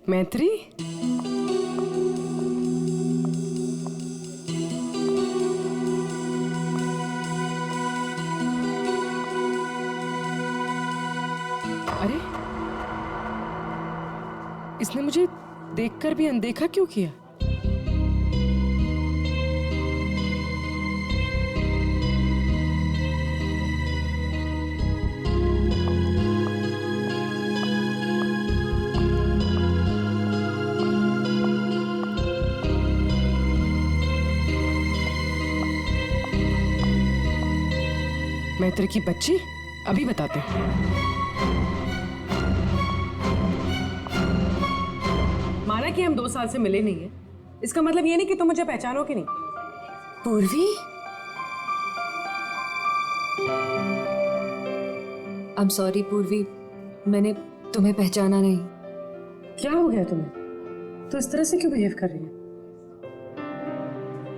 मैत्री, अरे इसने मुझे देखकर भी अनदेखा क्यों किया? मैत्री की बच्ची, अभी बताते हैं। माना कि हम 2 साल से मिले नहीं है, इसका मतलब ये नहीं कि तुम मुझे पहचानोगे नहीं। पूर्वी, आई एम सॉरी पूर्वी, मैंने तुम्हें पहचाना नहीं। क्या हो गया तुम्हें? तो इस तरह से क्यों बिहेव कर रही है?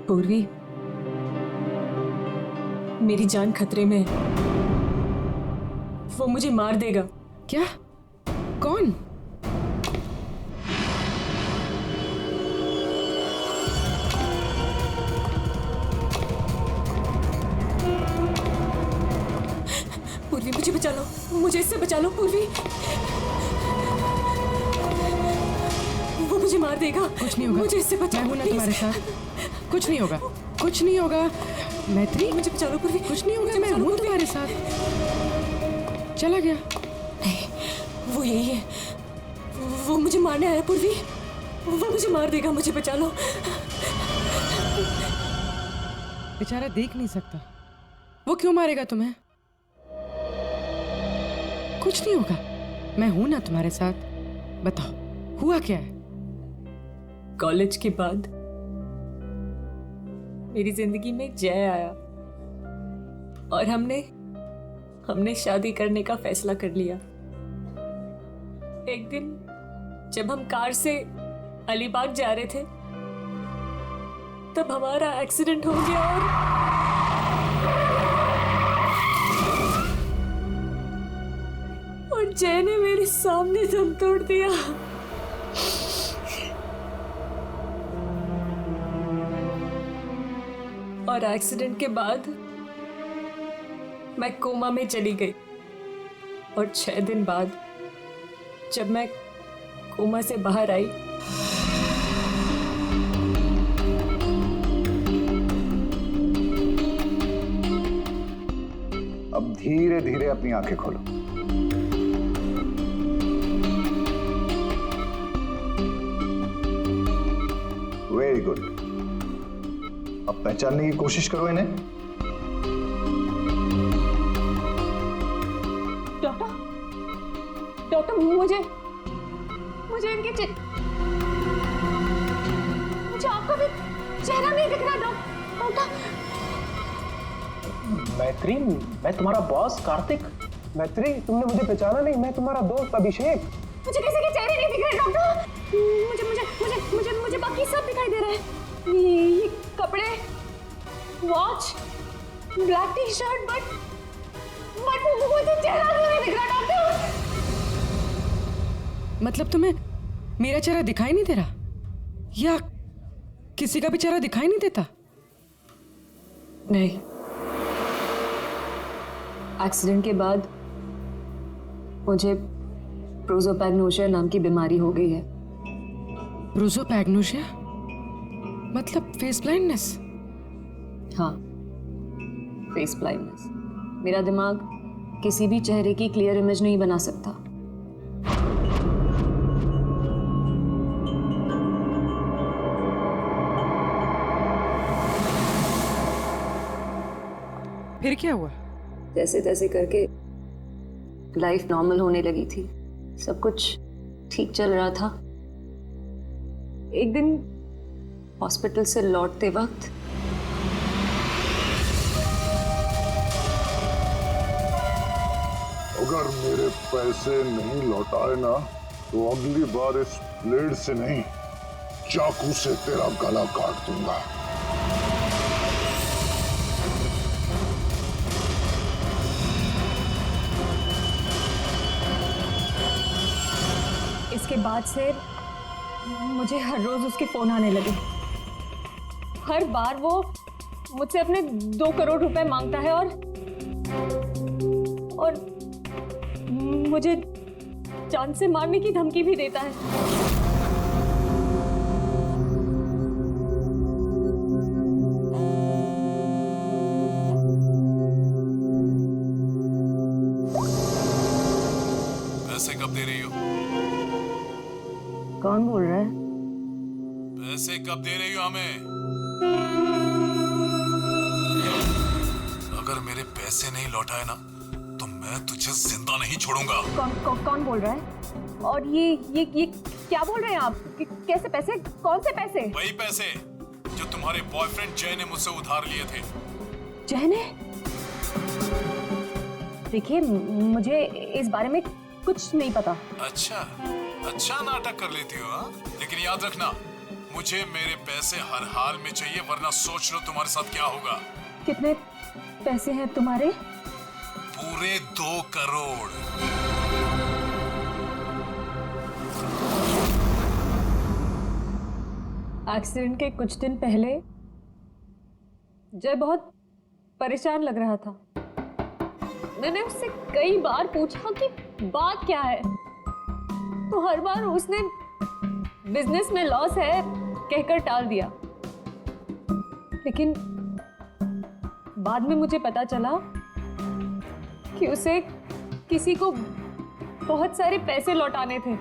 पूर्वी, मेरी जान खतरे में है। वो मुझे मार देगा। क्या? कौन? पूर्वी, मुझे बचा लो, मुझे इससे बचा लो पूर्वी। वो मुझे मार देगा। कुछ नहीं होगा, मुझे इससे बचा लो, मैं हूं ना तुम्हारे साथ। कुछ नहीं होगा, कुछ नहीं होगा। मैत्री, मुझे बचा लो पूर्वी। कुछ नहीं होगा, मैं हूं तुम्हारे साथ। चला गया। नहीं, वो यही है। वो मुझे मारने आया पूर्वी। वो मुझे मार देगा, मुझे बचा लो। बेचारा देख नहीं सकता, वो क्यों मारेगा तुम्हें? कुछ नहीं होगा, मैं हूं ना तुम्हारे साथ। बताओ, हुआ क्या है? कॉलेज के बाद मेरी जिंदगी में जय आया और हमने शादी करने का फैसला कर लिया। एक दिन जब हम कार से अलीबाग जा रहे थे, तब हमारा एक्सीडेंट हो गया और जय ने मेरे सामने दम तोड़ दिया। और एक्सीडेंट के बाद मैं कोमा में चली गई और 6 दिन बाद जब मैं कोमा से बाहर आई, अब धीरे धीरे अपनी आंखें खोलो। Very good. अब पहचानने की कोशिश करो इन्हें। डॉक्टर, मुझे इनके मुझे आपका भी चेहरा नहीं दिख रहा डॉक्टर। मैत्री, मैं तुम्हारा बॉस कार्तिक। मैत्री, तुमने मुझे पहचाना नहीं, मैं तुम्हारा दोस्त अभिषेक। मुझे किसी के चेहरे नहीं दिख रहे डॉक्टर। मुझे मुझे मुझे मुझे मुझे बाकी सब दिखाई दे रहा है। ये कपड़े, watch, black T shirt, but मुझे चेहरा नहीं दिख रहा डॉक्टर। मतलब तुम्हें मेरा चेहरा दिखाई नहीं दे रहा, या किसी का भी चेहरा दिखाई नहीं देता? नहीं, एक्सीडेंट के बाद मुझे प्रोसोपैग्नोसिया नाम की बीमारी हो गई है। प्रोसोपैग्नोसिया मतलब फेस ब्लाइंडनेस? हाँ, फेस ब्लाइंडनेस। मेरा दिमाग किसी भी चेहरे की क्लियर इमेज नहीं बना सकता। फिर क्या हुआ? जैसे तैसे करके लाइफ नॉर्मल होने लगी थी, सब कुछ ठीक चल रहा था। एक दिन हॉस्पिटल से लौटते वक्त अगर मेरे पैसे नहीं लौटाए ना, तो अगली बार इस ब्लेड से नहीं, चाकू से तेरा गला काट दूंगा। इसके बाद से मुझे हर रोज उसके फोन आने लगे। हर बार वो मुझसे अपने 2 करोड़ रुपए मांगता है और मुझे जान से मारने की धमकी भी देता है। पैसे कब दे रही हो? कौन बोल रहा है? पैसे कब दे रही हो हमें? अगर मेरे पैसे नहीं लौटाए ना तो मैं तुझे जिंदा नहीं छोड़ूंगा। कौन बोल रहा है? और ये क्या बोल रहे हैं आप? कैसे पैसे? कौन से पैसे? वही पैसे जो तुम्हारे बॉयफ्रेंड जय ने मुझसे उधार लिए थे। जय ने? देखिए, मुझे इस बारे में कुछ नहीं पता। अच्छा नाटक कर लेती हो हाँ? लेकिन याद रखना, मुझे मेरे पैसे हर हाल में चाहिए, वरना सोच लो तुम्हारे साथ क्या होगा। कितने पैसे हैं तुम्हारे? पूरे 2 करोड़। एक्सीडेंट के कुछ दिन पहले जय बहुत परेशान लग रहा था। मैंने उससे कई बार पूछा कि बात क्या है, तो हर बार उसने बिजनेस में लॉस है कहकर टाल दिया। लेकिन बाद में मुझे पता चला कि उसे किसी को बहुत सारे पैसे लौटाने थे।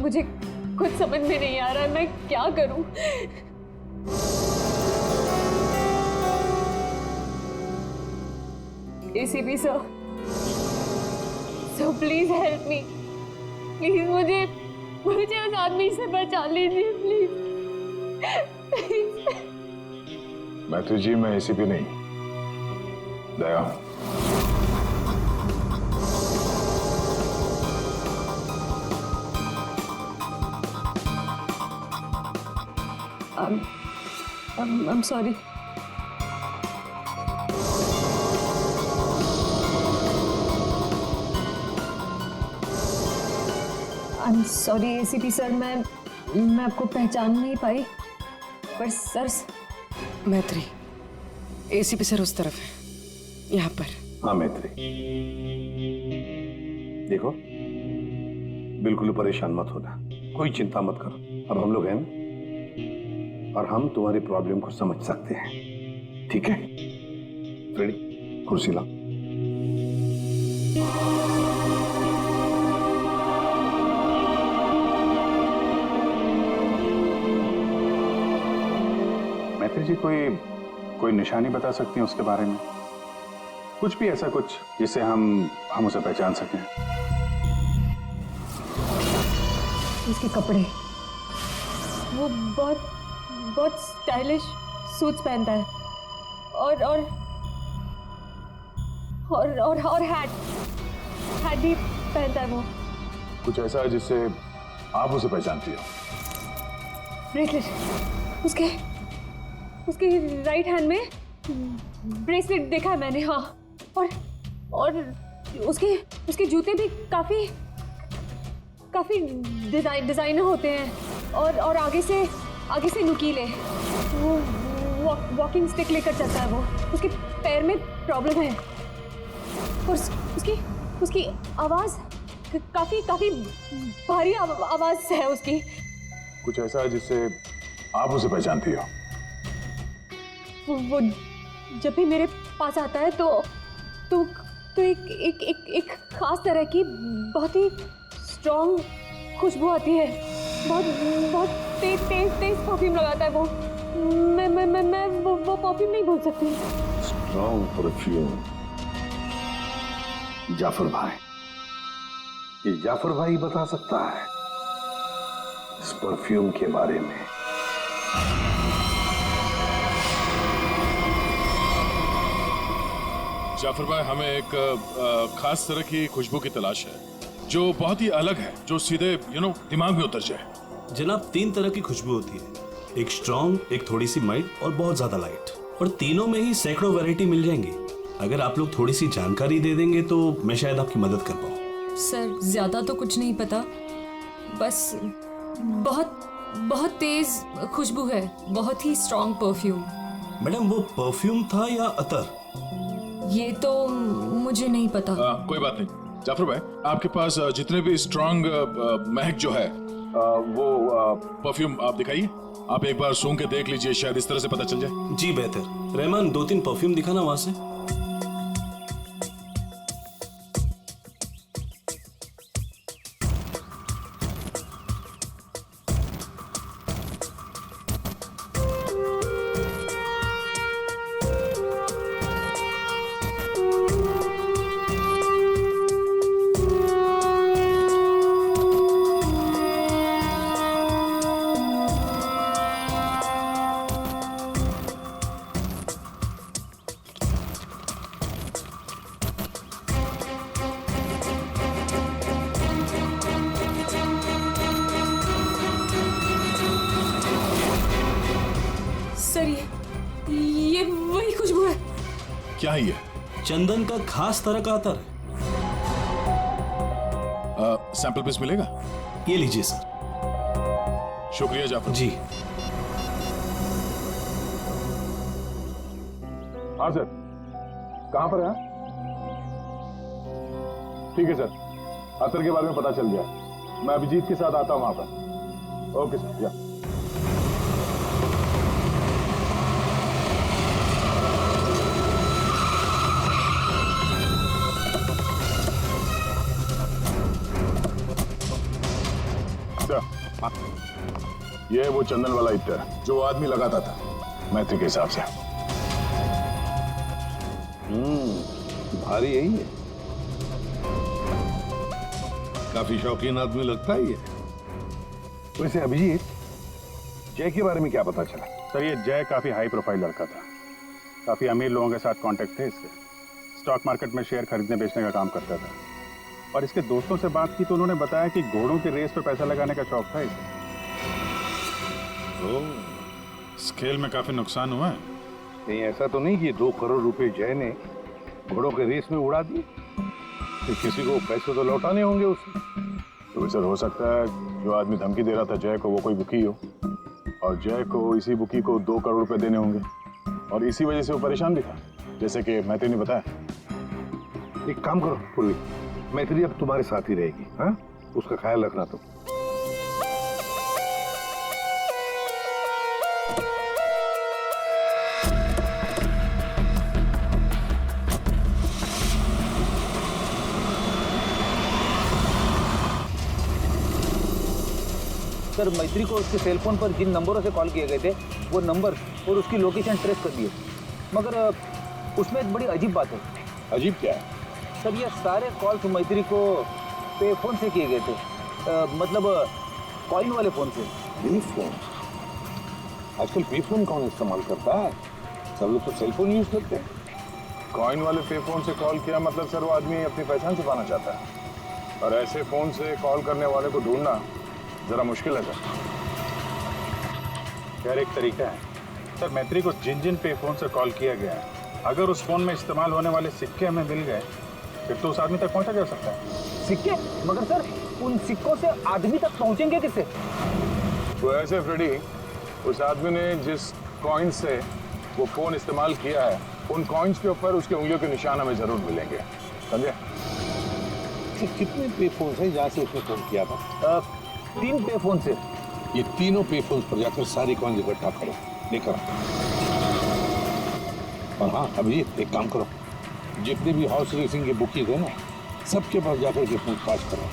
मुझे कुछ समझ में नहीं आ रहा है, मैं क्या करूं? ACP sir, please help me. Please मुझे उस आदमी से बचा लीजिए, प्लीज। मैत्री जी, मैं एसीपी नहीं, दया हूं। I'm sorry. I'm sorry ACP sir, मैं आपको पहचान नहीं पाई, पर सर। मैत्री, एसीपी सर उस तरफ है, यहाँ पर। हाँ मैत्री, देखो बिल्कुल परेशान मत होना, कोई चिंता मत करो। अब हम लोग हैं ना, और हम तुम्हारी प्रॉब्लम को समझ सकते हैं, ठीक है? रेडी? कुर्सी लाओ। मैत्री जी, कोई निशानी बता सकती हैं उसके बारे में? कुछ भी ऐसा कुछ जिससे हम उसे पहचान सकें। उसके कपड़े, वो बहुत स्टाइलिश सूट्स पहनता है, और हैट भी पहनता है वो। कुछ ऐसा है जिससे आप उसे पहचानती हो? ब्रेसलेट, उसके राइट हैंड में ब्रेसलेट देखा है मैंने। हाँ, और उसके जूते भी काफी डिजाइनर होते हैं, और आगे से नुकीले। वो वॉकिंग स्टिक लेकर चलता है वो। उसके पैर में प्रॉब्लम है, और उसकी आवाज काफी भारी आवाज है उसकी। कुछ ऐसा है जिससे आप उसे पहचानती हो? वो जब भी मेरे पास आता है तो एक खास तरह की बहुत ही स्ट्रॉन्ग खुशबू आती है। बहुत तेज परफ्यूम लगाता है वो। मैं वो परफ्यूम नहीं भूल सकती। Strong perfume. जाफर भाई, ये जाफर भाई बता सकता है इस परफ्यूम के बारे में। जाफर भाई, हमें एक खास तरह की खुशबू की तलाश है जो बहुत ही अलग है, जो सीधे दिमाग में उतर जाए। जनाब, 3 तरह की खुशबू होती है, एक स्ट्रॉन्ग, एक थोड़ी सी माइल्ड और बहुत ज्यादा लाइट। और तीनों में ही सैकड़ों वैरायटी मिल जाएंगी। अगर आप लोग थोड़ी सी जानकारी दे देंगे तो मैं शायद आपकी मदद कर पाऊँ। सर ज्यादा तो कुछ नहीं पता, बस बहुत बहुत तेज खुशबू है, बहुत ही स्ट्रॉन्ग परफ्यूम। मैडम वो परफ्यूम था या अतर? ये तो मुझे नहीं पता। कोई बात नहीं जाफर भाई, आपके पास जितने भी स्ट्रॉन्ग महक जो है वो परफ्यूम आप दिखाइए। आप एक बार सूंघ के देख लीजिए, शायद इस तरह से पता चल जाए। जी बेहतर। रहमान 2-3 परफ्यूम दिखाना वहां से। सर ये वही खुशबू है। क्या है ये? चंदन का खास तरह का अतर है। सैंपल पीस मिलेगा? ये लीजिए सर। शुक्रिया जाफर जी। हाँ सर, कहाँ पर है? ठीक है सर, अतर के बारे में पता चल गया। मैं अभिजीत के साथ आता हूँ वहां पर। ओके सर, या ये वो चंदन वाला इत्र जो वो आदमी लगाता था मैत्री के हिसाब से। भारी यही है, काफी शौकीन आदमी लगता है ये। वैसे अभिजीत, जय के बारे में क्या पता चला? सर ये जय काफी हाई प्रोफाइल लड़का था, काफी अमीर लोगों के साथ कांटेक्ट थे इसके। स्टॉक मार्केट में शेयर खरीदने बेचने का काम करता था, और इसके दोस्तों से बात की तो उन्होंने बताया कि घोड़ों के रेस पे पैसा लगाने का शौक था इसे। इस खेल में काफी नुकसान हुआ है। नहीं, ऐसा तो नहीं कि 2 करोड़ रुपए जय ने घोड़ों के रेस में उड़ा दिए। तो किसी को पैसे तो लौटाने होंगे उससे। तो सर हो सकता है जो आदमी धमकी दे रहा था जय को वो कोई बुकी हो, और जय को इसी बुकी को 2 करोड़ रुपए देने होंगे, और इसी वजह से वो परेशान भी था, जैसे कि मैत्री ने बताया। एक काम करो पूर्वी, मैत्री अब तुम्हारे साथ ही रहेगी। हाँ, उसका ख्याल रखना तुम। सर मैत्री को उसके सेलफोन पर जिन नंबरों से कॉल किए गए थे वो नंबर और उसकी लोकेशन ट्रेस कर दिए, मगर उसमें एक बड़ी अजीब बात है। अजीब क्या है? सर ये सारे कॉल्स मैत्री को पे फोन से किए गए थे, मतलब कॉइन वाले फोन से। पे फोन? आजकल पे फोन कौन इस्तेमाल करता है? सब लोग तो सेलफोन यूज करते हैं। कॉइन वाले पे फोन से कॉल किया मतलब सर वो आदमी अपनी पहचान छुपाना चाहता है, और ऐसे फोन से कॉल करने वाले को ढूंढना जरा मुश्किल है सर। खैर एक तरीका है सर, मैत्री को जिन जिन पे फोन से कॉल किया गया है, अगर उस फोन में इस्तेमाल होने वाले सिक्के हमें मिल गए फिर तो उस आदमी तक पहुंचा जा सकता है। सिक्के? मगर सर उन सिक्कों से आदमी तक पहुंचेंगे किससे? तो ऐसे फ्रेडी, उस आदमी ने जिस कॉइन से वो फोन इस्तेमाल किया है उन कॉइन्स के ऊपर उसके उंगलियों के निशान हमें जरूर मिलेंगे, समझे? कितने पे फोन है जहाँ से उसने फोन किया था? 3 पे फोन से। ये तीनों पे फोन पर जाकर सारी कॉइन इकट्ठा करो, लेकर आओ। और हाँ अभिजीत, एक काम करो, जितने भी हॉर्स रेसिंग के बुकीज है ना, सबके पास जाकर के पूछताछ करो।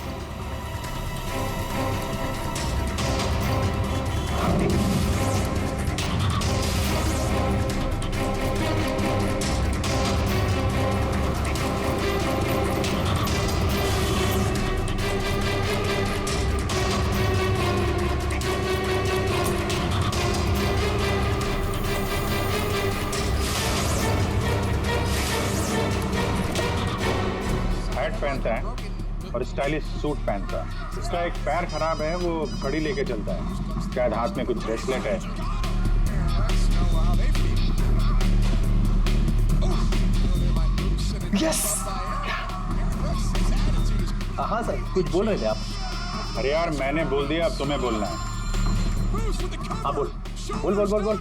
पहनता है और स्टाइलिश सूट पहनता है। इसका एक पैर खराब है, वो घड़ी लेके चलता है, शायद हाथ में कुछ ब्रेसलेट है। यस! हाँ सर, कुछ बोल रहे थे आप। अरे यार मैंने बोल दिया, अब तुम्हें बोलना है। हाँ बोल बोल बोल बोल बोल।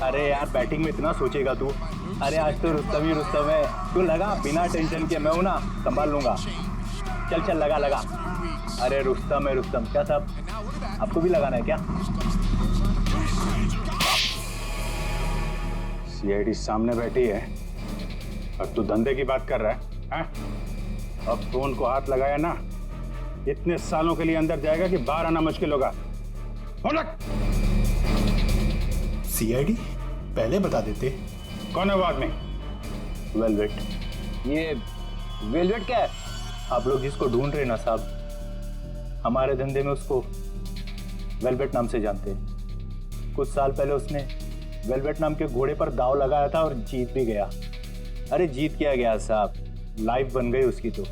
अरे यार बैटिंग में इतना सोचेगा तू। अरे आज तो रुस्तम ही रुस्तम है, तू लगा बिना टेंशन के, मैं हूं ना, संभाल लूंगा। चल चल लगा लगा। अरे रुस्तम है रुस्तम। क्या साहब आपको भी लगाना है क्या? सीआईडी सामने बैठी है और तू धंधे की बात कर रहा है, हैं? अब फोन को हाथ लगाया ना, इतने सालों के लिए अंदर जाएगा कि बाहर आना मुश्किल होगा। फोन रख। सीआईडी पहले बता देते। कौन है वो आदमी? वेलवेट। ये वेलवेट क्या है? आप लोग जिसको ढूंढ रहे ना साहब, हमारे धंधे में उसको वेलवेट नाम से जानते हैं। कुछ साल पहले उसने वेलवेट नाम के घोड़े पर दाव लगाया था और जीत भी गया। अरे जीत क्या गया साहब, लाइफ बन गई उसकी। तो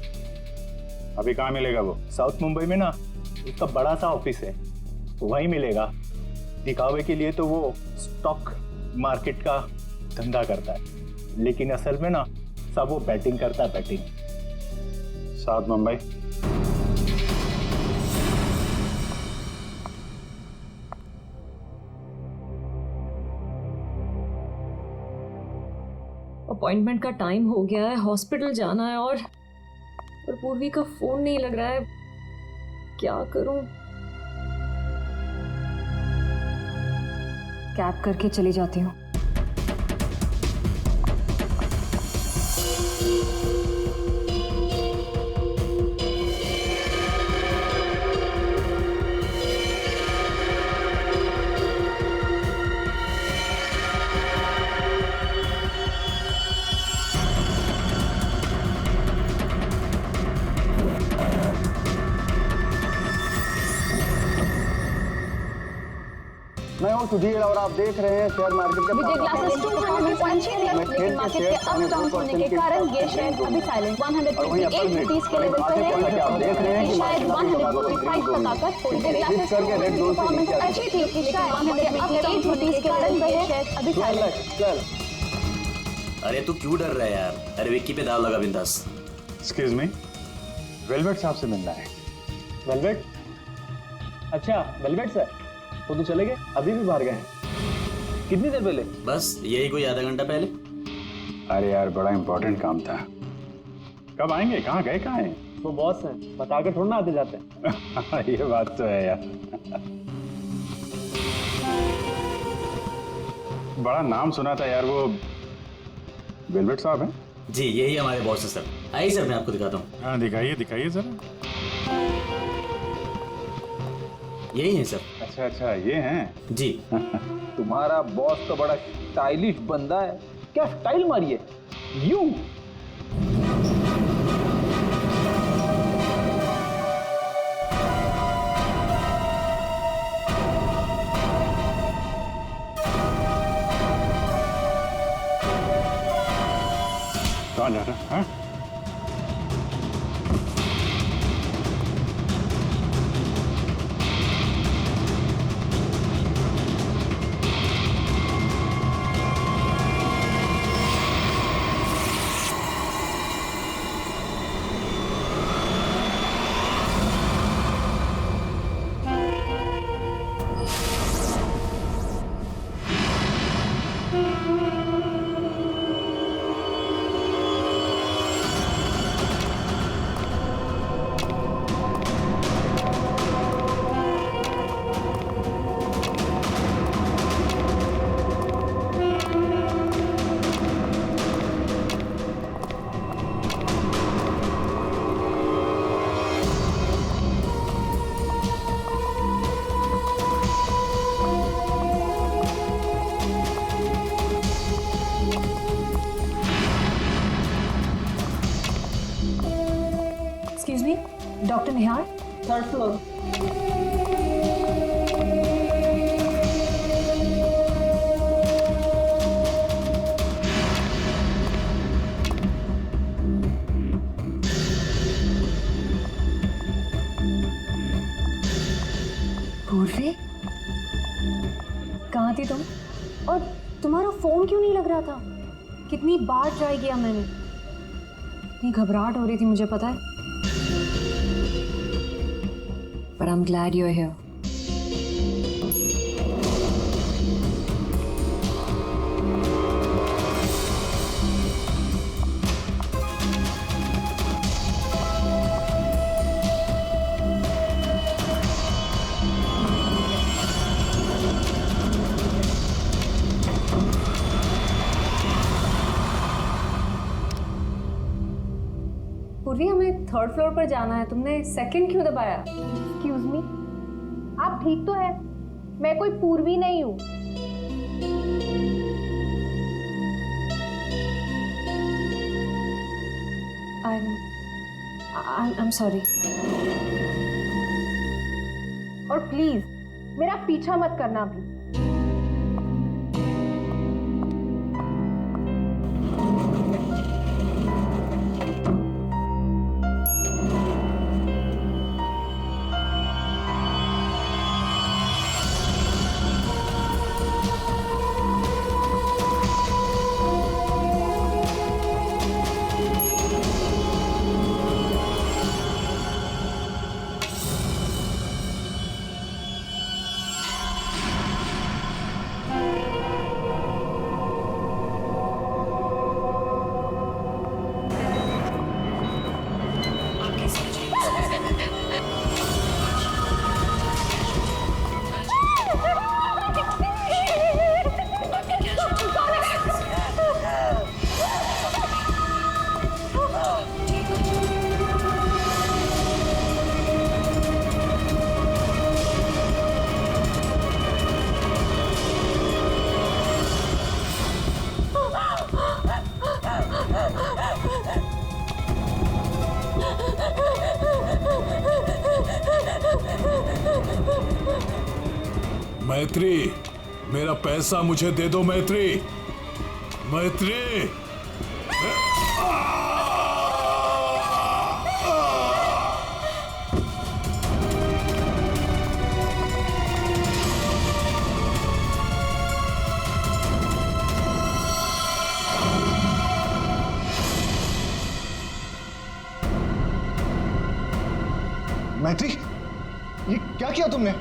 अभी कहाँ मिलेगा वो? साउथ मुंबई में ना उसका बड़ा सा ऑफिस है, वहीं मिलेगा। दिखावे के लिए तो वो स्टॉक मार्केट का धंधा करता है, लेकिन असल में ना सब वो बैटिंग करता है, बैटिंग। साउथ मुंबई। अपॉइंटमेंट का टाइम हो गया है, हॉस्पिटल जाना है और पूर्वी का फोन नहीं लग रहा है, क्या करूं? कैब करके चली जाती हूँ। मैं हूँ सुधीर और आप देख रहे हैं शेयर मार्केट के विजय ग्लासेस 200 लेकिन मार्केट के अप डाउन होने के कारण ये शेयर अभी साइलेंट 158 रुपीस के लेवल पर है। आप देख रहे हैं कि शायद 155 तक आकर थोड़ी देर ग्लासेस करके रेड जोन से नीचे आ अच्छी थी, शायद 158 रुपीस के लेवल पर है, अभी साइलेंट। चल। अरे तू क्यों डर रहा है यार? अरे विक्की पे दाव लगा बिंदास। एक्सक्यूज मी, वेलवेट साहब से मिलना है। वेलवेट? अच्छा वेलवेट सर, वो तो चले गए, अभी भी बाहर गए हैं। कितनी देर पहले? बस यही कोई आधा घंटा पहले। अरे यार बड़ा इंपॉर्टेंट काम था। कब आएंगे? कहाँ गए? कहाँ हैं? वो बॉस हैं, बताकर थोड़ा ना आते जाते हैं। ये बात तो है यार। बड़ा नाम सुना था यार, वो वेलवेट साहब हैं? जी यही हमारे बॉस है सर। आइए सर मैं आपको दिखाता हूँ। हाँ दिखाइए दिखाइए जरा। यही है सर। अच्छा अच्छा ये हैं जी। तुम्हारा बॉस तो बड़ा स्टाइलिश बंदा है, क्या स्टाइल मारिए यू। कहाँ जा रहा है? डॉक्टर निहार, थर्ड फ्लोर। पूर्वी, कहाँ थी तुम? और तुम्हारा फोन क्यों नहीं लग रहा था? कितनी बार ट्राई किया मैंने, इतनी घबराहट हो रही थी मुझे, पता है? but I'm glad you're here. पूर्वी, हमें थर्ड फ्लोर पर जाना है, तुमने सेकंड क्यों दबाया? एक्सक्यूज मी, आप ठीक तो है? मैं कोई पूर्वी नहीं हूँ। I'm sorry. और प्लीज मेरा पीछा मत करना अभी। मैत्री, मेरा पैसा मुझे दे दो मैत्री। मैत्री, मैत्री, ये क्या किया तुमने?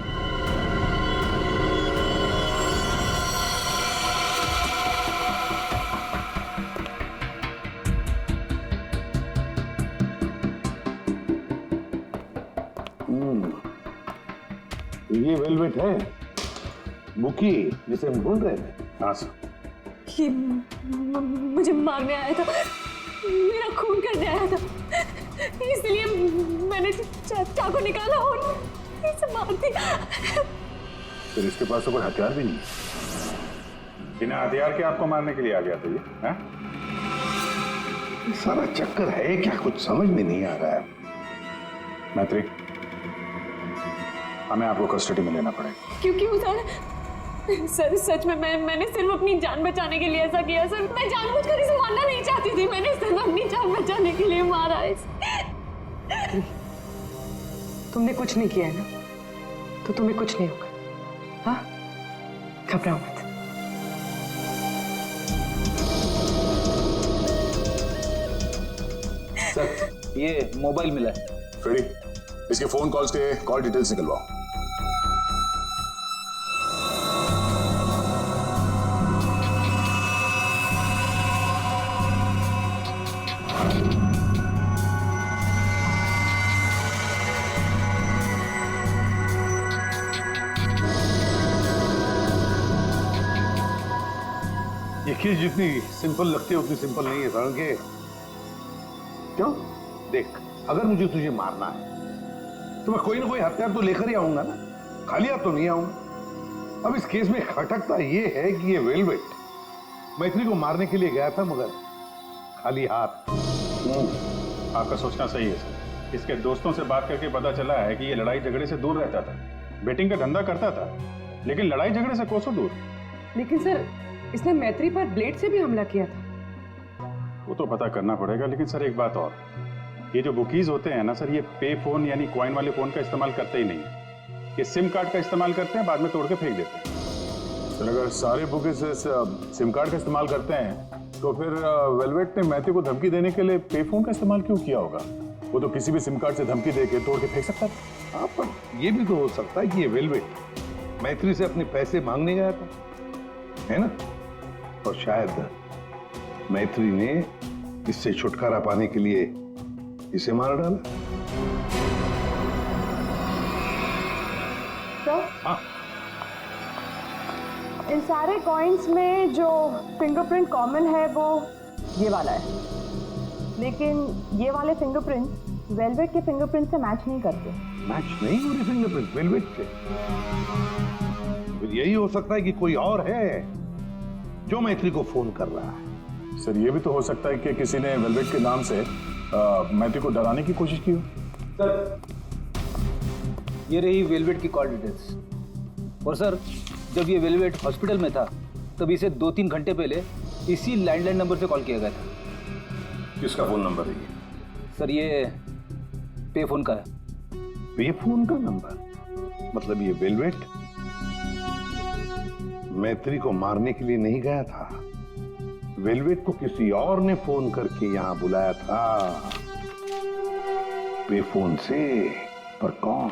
ये वेलवेट है, बुकी जिसे हम ढूंढ रहे थे। हाँ सर। ये मुझे मारने आया था, मेरा खून करने आया था, इसलिए मैंने चाकू निकाला और इसे मार दिया। फिर इसके पास तो कोई हथियार भी नहीं है। बिना हथियार के आपको मारने के लिए आ गया था ये, हाँ? सारा चक्कर है क्या, कुछ समझ में नहीं आ रहा है। मैत्री, हमें आपको कस्टडी में लेना पड़ेगा। क्यों सर? सच में मैंने सिर्फ अपनी जान बचाने के लिए ऐसा किया सर। मैं जानबूझकर इसे मारना नहीं चाहती थी, मैंने सिर्फ अपनी जान बचाने के लिए मारा इसे। तुमने कुछ नहीं किया है ना, तो तुम्हें कुछ नहीं होगा। हाँ, घबराओ मत। सर, ये मोबाइल मिला है। फ्रेडी, इसके फोन कॉल्स के कॉल डिटेल्स निकलवाओ। ये चीज जितनी सिंपल लगती है उतनी सिंपल नहीं है कारण के क्यों? देख, अगर मुझे तुझे मारना है तो मैं कोई ना कोई हथियार तो लेकर ही आऊंगा ना, खाली हाथ तो नहीं आऊंगा। अब इस केस में खटकता ये है कि ये वेलवेट मैत्री को मारने के लिए गया था मगर खाली हाथ। आपका सोचना सही है सर। इसके दोस्तों से बात करके पता चला है कि ये लड़ाई झगड़े से दूर रहता था, बेटिंग का धंधा करता था, लेकिन लड़ाई झगड़े से कोसों दूर। लेकिन सर, इसने मैत्री पर ब्लेड से भी हमला किया था। वो तो पता करना पड़ेगा। लेकिन सर एक बात और, ये जो बुकीज होते हैं ना सर, ये पे फोन यानी कॉइन वाले फोन का इस्तेमाल करते ही नहीं है। ये सिम कार्ड का इस्तेमाल करते हैं, बाद में तोड़ के फेंक देते हैं। सर अगर सारे बुकीज सिम कार्ड का इस्तेमाल करते हैं तो फिर वेलवेट ने मैथ्यू को धमकी देने के लिए पे फोन का इस्तेमाल क्यों किया होगा? वो तो किसी भी सिम कार्ड से धमकी देके तोड़ के फेंक सकता था। हाँ, पर ये भी तो हो सकता है कि ये वेलवेट मैत्री से अपने पैसे मांगने गया था, है ना? और शायद मैत्री ने इससे छुटकारा पाने के लिए इसे मार डाला। तो हाँ, इन सारे कॉइन्स में जो फिंगरप्रिंट कॉमन है वो ये वाला है, लेकिन ये वाले फिंगरप्रिंट वेलवेट के फिंगरप्रिंट से मैच नहीं करते। मैच नहीं हो रही फिंगरप्रिंट वेलवेट से? फिर यही हो सकता है कि कोई और है जो मैत्री को फोन कर रहा है। सर ये भी तो हो सकता है कि किसी ने वेलवेट के नाम से मैत्री को डराने की कोशिश की हो। सर ये रही वेलवेट की कॉल डिटेल्स। और सर जब ये वेलवेट हॉस्पिटल में था तब इसे 2-3 घंटे पहले इसी लैंडलाइन नंबर से कॉल किया गया था। किसका फोन नंबर है ये? सर ये पे फोन का है। पे फोन का नंबर? मतलब ये वेलवेट मैत्री को मारने के लिए नहीं गया था, वेलवेट को किसी और ने फोन करके यहां बुलाया था पे फोन से। पर कौन?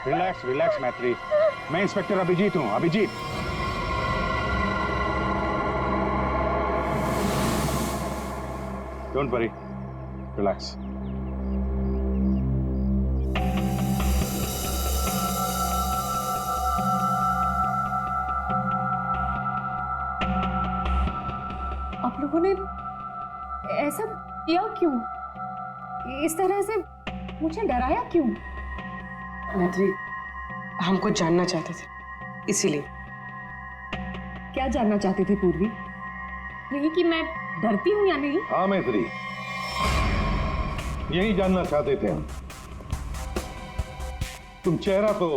रिलैक्स रिलैक्स मैत्री, मैं इंस्पेक्टर अभिजीत हूं। Abhijeet, don't worry, relax. आप लोगों ने ऐसा किया क्यों? इस तरह से मुझे डराया क्यों? मैत्री, हम कुछ जानना चाहते थे, इसीलिए। क्या जानना चाहते थे पूर्वी? नहीं कि मैं डरती हूं या नहीं? हाँ मैत्री, यही जानना चाहते थे हम। तुम चेहरा तो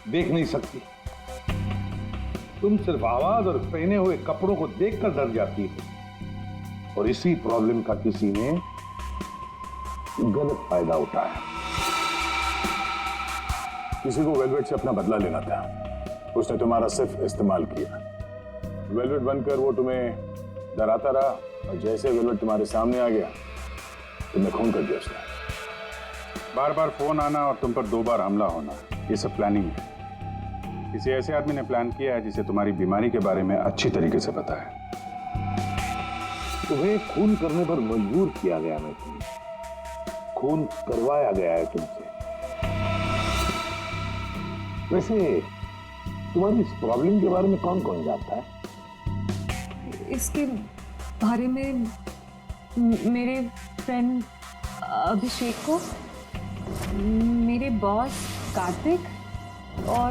देख नहीं सकती, तुम सिर्फ आवाज और पहने हुए कपड़ों को देखकर डर जाती हो, और इसी प्रॉब्लम का किसी ने गलत फायदा उठाया। किसी को वेलवेट से अपना बदला लेना था, उसने तुम्हारा सिर्फ इस्तेमाल किया। वेलवेट बनकर वो तुम्हें डराता रहा, और जैसे वेलवेट तुम्हारे सामने आ गया तुमने खून कर दिया उसका। बार बार फोन आना और तुम पर 2 बार हमला होना, ये सब प्लानिंग है। किसी ऐसे आदमी ने प्लान किया है जिसे तुम्हारी बीमारी के बारे में अच्छी तरीके से पता है। तुम्हें खून करने पर मजबूर किया गया मैत्री, खून करवाया गया है तुमसे। वैसे तुम्हारी इस प्रॉब्लम के बारे में कौन कौन जानता है? इसके बारे में मेरे फ्रेंड अभिषेक को, मेरे बॉस कार्तिक, और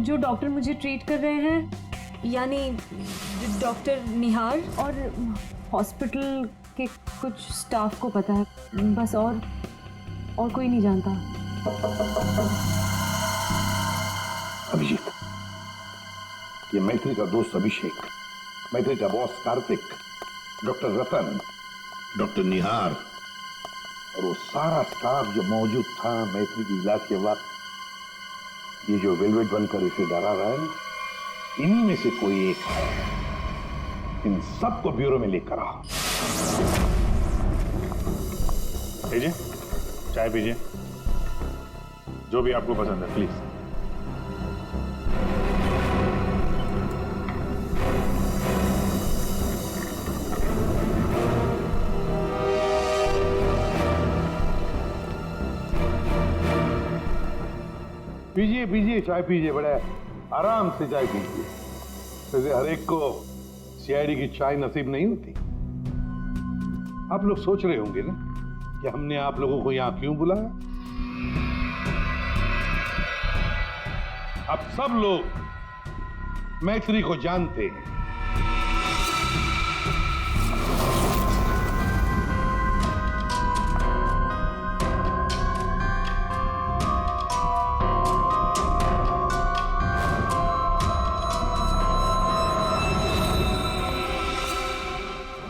जो डॉक्टर मुझे ट्रीट कर रहे हैं यानी डॉक्टर निहार, और हॉस्पिटल के कुछ स्टाफ को पता है बस, और कोई नहीं जानता। अभिजीत, ये मैत्री का दोस्त अभिषेक, मैत्री का बॉस कार्तिक, डॉक्टर रतन, डॉक्टर निहार और वो सारा स्टाफ जो मौजूद था मैत्री की इलाज के वक्त, ये जो वेलवेट बनकर इसे डरा रहा है ना, इन्हीं में से कोई एक है। इन सबको ब्यूरो में लेकर आओ। लीजिए, चाय पीजिए, जो भी आपको पसंद है प्लीज। पीजिए पीजिए, चाय पीजिए, बड़े आराम से चाय पीजिए। वैसे हर एक को सीआईडी की चाय नसीब नहीं होती। आप लोग सोच रहे होंगे ना कि हमने आप लोगों को यहां क्यों बुलाया। अब सब लोग मैत्री को जानते हैं।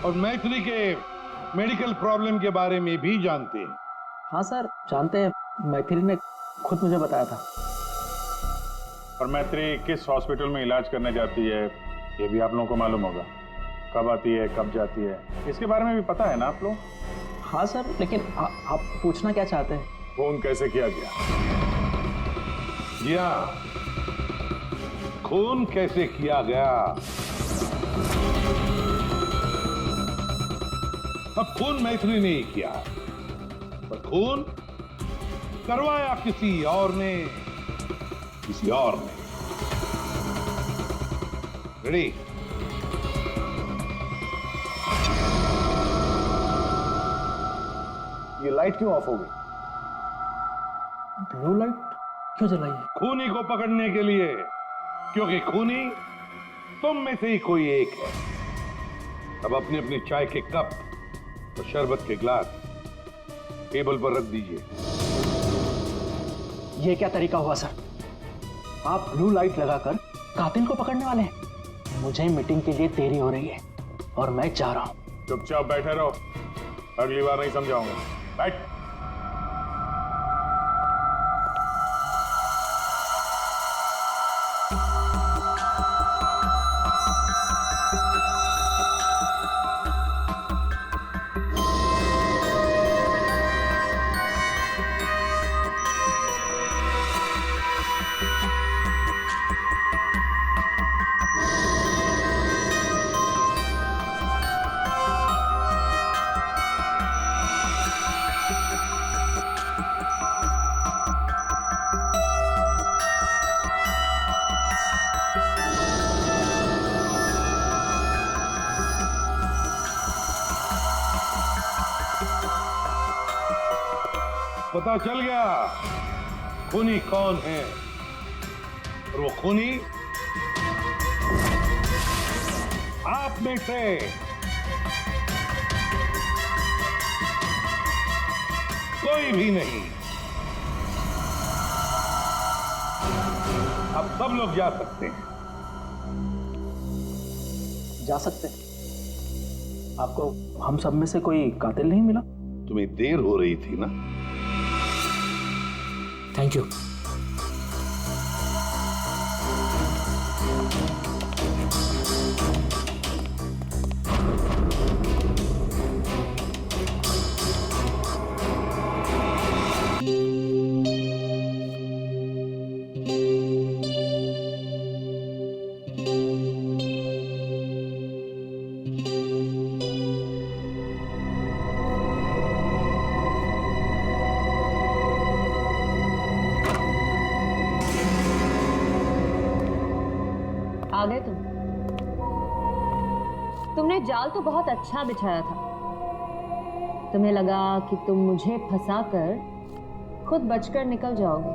और मैत्री के मेडिकल प्रॉब्लम के बारे में भी जानते हैं। हाँ सर, जानते हैं। मैथिली ने खुद मुझे बताया था। और मैत्री किस हॉस्पिटल में इलाज करने जाती है ये भी आप लोगों को मालूम होगा। कब आती है, कब जाती है, इसके बारे में भी पता है ना आप लोग? हाँ सर, लेकिन आप पूछना क्या चाहते हैं? फोन कैसे किया गया? जी हाँ, खून कैसे किया गया? अब खून मैत्री ने किया, पर खून करवाया किसी और ने। रेडी? ये लाइट क्यों ऑफ हो गई? ब्लू लाइट क्यों जलाई है? खूनी को पकड़ने के लिए, क्योंकि खूनी तुम में से ही कोई एक है। अब अपनी अपनी चाय के कप और शरबत के गिलास टेबल पर रख दीजिए। ये क्या तरीका हुआ सर? आप ब्लू लाइट लगाकर कातिल को पकड़ने वाले हैं? मुझे मीटिंग के लिए देरी हो रही है और मैं जा रहा हूं। चुपचाप बैठे रहो, अगली बार नहीं समझाऊंगा। बैठ। पता चल गया खूनी कौन है, और वो खूनी आप में से कोई भी नहीं। अब सब लोग जा सकते हैं। जा सकते हैं? आपको हम सब में से कोई कातिल नहीं मिला? तुम्हें देर हो रही थी ना? Thank you. आ गए तुमने जाल तो बहुत अच्छा बिछाया था। तुम्हें लगा कि तुम मुझे फंसाकर खुद बचकर निकल जाओगे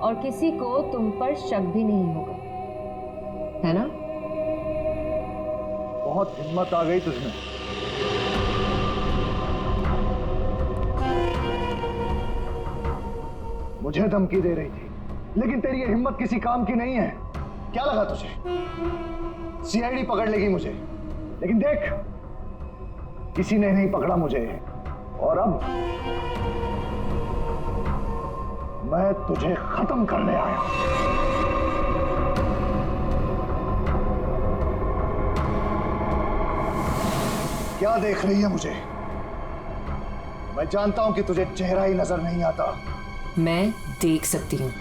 और किसी को तुम पर शक भी नहीं होगा, है ना? बहुत हिम्मत आ गई तुझमें। मुझे धमकी दे रही थी, लेकिन तेरी ये हिम्मत किसी काम की नहीं है। क्या लगा तुझे सीआईडी पकड़ लेगी मुझे? लेकिन देख, किसी ने नहीं पकड़ा मुझे, और अब मैं तुझे खत्म करने आया हूं। क्या देख रही है मुझे? मैं जानता हूं कि तुझे चेहरा ही नजर नहीं आता। मैं देख सकती हूँ।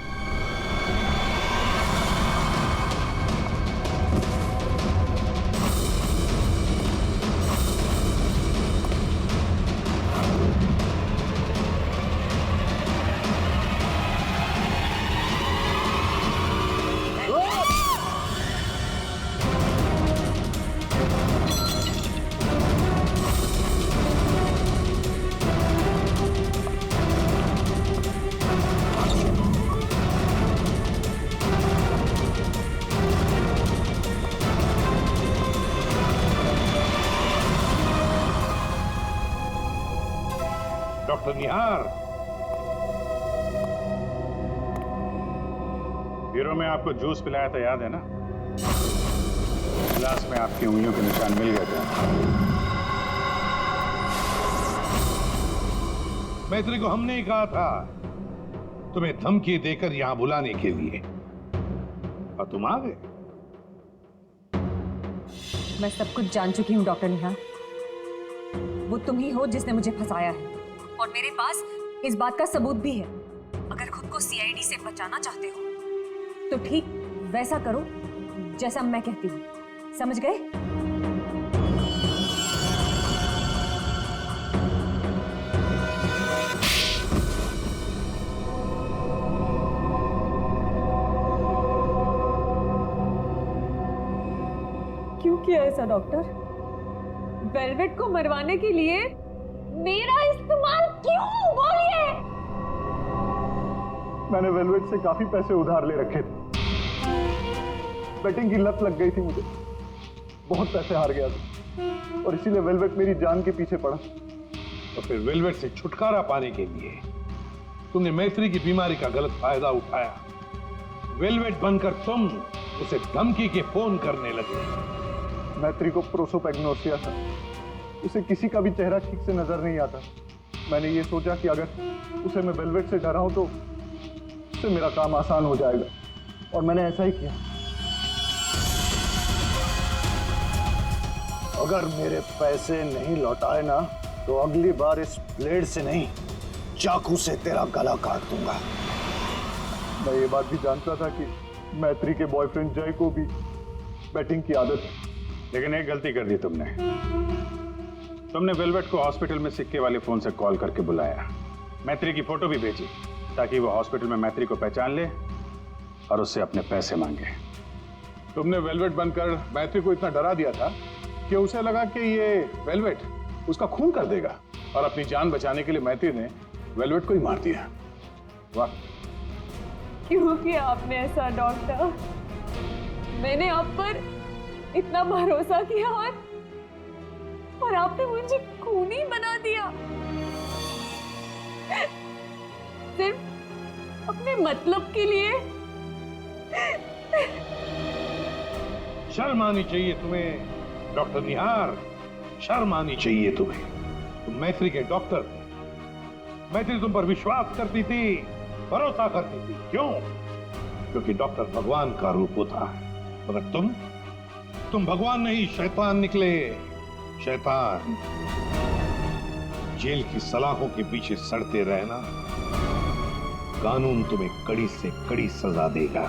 डॉक्टर निहार, ब्यूरो में आपको जूस पिलाया था, याद है ना? गिलास में आपकी उंगलियों के निशान मिल गए थे। मैत्री को हमने ही कहा था तुम्हें धमकी देकर यहां बुलाने के लिए, और तुम आ गए। मैं सब कुछ जान चुकी हूँ डॉक्टर निहार। वो तुम ही हो जिसने मुझे फंसाया है, और मेरे पास इस बात का सबूत भी है। अगर खुद को सीआईडी से बचाना चाहते हो तो ठीक वैसा करो जैसा मैं कहती हूँ, समझ गए? क्यों किया ऐसा डॉक्टर? वेलवेट को मरवाने के लिए मेरा इस्तेमाल क्यों? बोलिए। मैंने वेलवेट से काफी पैसे उधार ले रखे थे। बेटिंग की लत लग गई थी मुझे, बहुत पैसे हार गया था, और इसीलिए वेलवेट मेरी जान के पीछे पड़ा। तो फिर वेलवेट से छुटकारा पाने के लिए तुमने मैत्री की बीमारी का गलत फायदा उठाया। वेलवेट बनकर तुम उसे धमकी के फोन करने लगे। मैत्री को प्रोसोपैग्नोसिया था, उसे किसी का भी चेहरा ठीक से नजर नहीं आता। मैंने ये सोचा कि अगर उसे मैं वेलवेट से डराऊं तो उससे मेरा काम आसान हो जाएगा, और मैंने ऐसा ही किया। अगर मेरे पैसे नहीं लौटाए ना तो अगली बार इस ब्लेड से नहीं, चाकू से तेरा गला काट दूंगा। मैं ये बात भी जानता था कि मैत्री के बॉयफ्रेंड जय को भी बैटिंग की आदत है, लेकिन एक गलती कर दी तुमने। तुमने वेलवेट को हॉस्पिटल में सिक्के वाले फोन से कॉल करके बुलाया, मैत्री की फोटो भी भेजी ताकि वो हॉस्पिटल में मैत्री को पहचान ले और उससे अपने पैसे मांगे। तुमने वेलवेट बनकर मैत्री को इतना डरा दिया था कि उसे लगा कि ये वेलवेट उसका खून कर देगा, और अपनी जान बचाने के लिए मैत्री ने वेलवेट को ही मार दिया। वाह! क्यों किया आपने ऐसा डॉक्टर? मैंने आप पर इतना भरोसा किया और आपने मुझे खूनी बना दिया, सिर्फ अपने मतलब के लिए। शर्म आनी चाहिए तुम्हें डॉक्टर निहार, शर्म आनी चाहिए तुम्हें। तुम मैत्री के डॉक्टर थे, मैत्री तुम पर विश्वास करती थी, भरोसा करती थी। क्यों? क्योंकि डॉक्टर भगवान का रूप होता है, मगर तुम भगवान नहीं, शैतान निकले। शैतान। जेल की सलाखों के पीछे सड़ते रहना, कानून तुम्हें कड़ी से कड़ी सजा देगा।